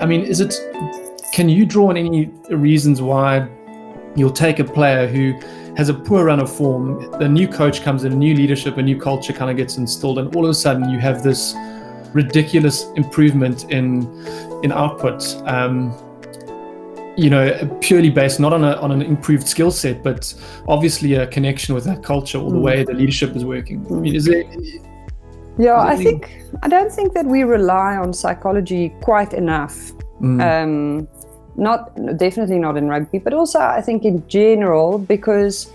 I mean, can you draw on any reasons why you'll take a player who has a poor run of form, the new coach comes in, a new leadership, a new culture kind of gets installed, and all of a sudden you have this ridiculous improvement in output, purely based not on an improved skill set, but obviously a connection with that culture or the way the leadership is working. I mean, I don't think that we rely on psychology quite enough. Definitely not in rugby, but also I think in general, because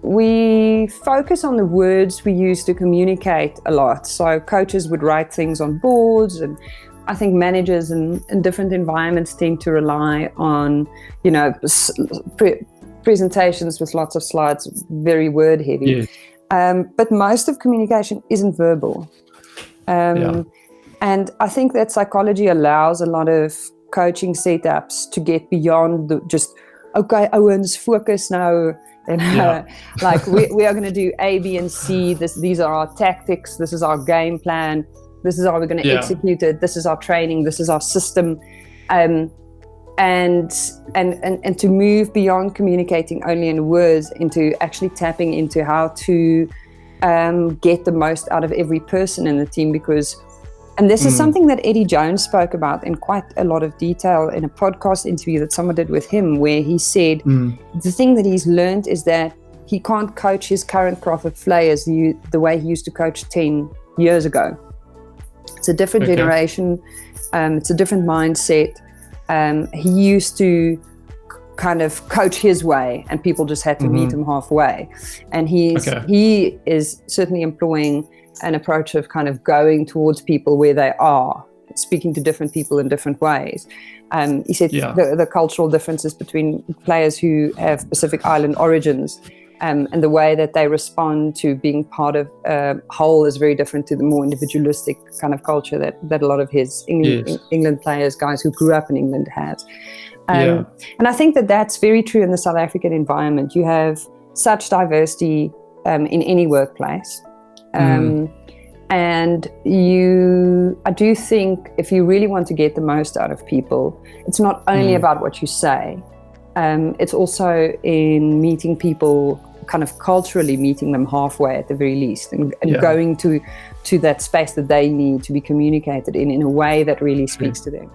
we focus on the words we use to communicate a lot. So coaches would write things on boards, and I think managers in different environments tend to rely on, presentations with lots of slides, very word heavy. Yeah. But most of communication isn't verbal. And I think that psychology allows a lot of coaching setups to get beyond okay, Owens, focus now. And like we are going to do A, B, and C. These are our tactics. This is our game plan. This is how we're going to execute it. This is our training. This is our system. And to move beyond communicating only in words into actually tapping into how to get the most out of every person in the team, and this is something that Eddie Jones spoke about in quite a lot of detail in a podcast interview that someone did with him, where he said the thing that he's learned is that he can't coach his current crop of players the way he used to coach 10 years ago. It's a different generation. It's a different mindset. He used to kind of coach his way, and people just had to meet him halfway. And he is certainly employing an approach of kind of going towards people where they are, speaking to different people in different ways. He said the cultural differences between players who have Pacific Island origins and the way that they respond to being part of a whole is very different to the more individualistic kind of culture that a lot of his England players, guys who grew up in England, has. And I think that that's very true in the South African environment. You have such diversity in any workplace. And I do think if you really want to get the most out of people, it's not only about what you say, it's also in meeting people, kind of culturally meeting them halfway at the very least, and going to that space that they need to be communicated in a way that really speaks to them.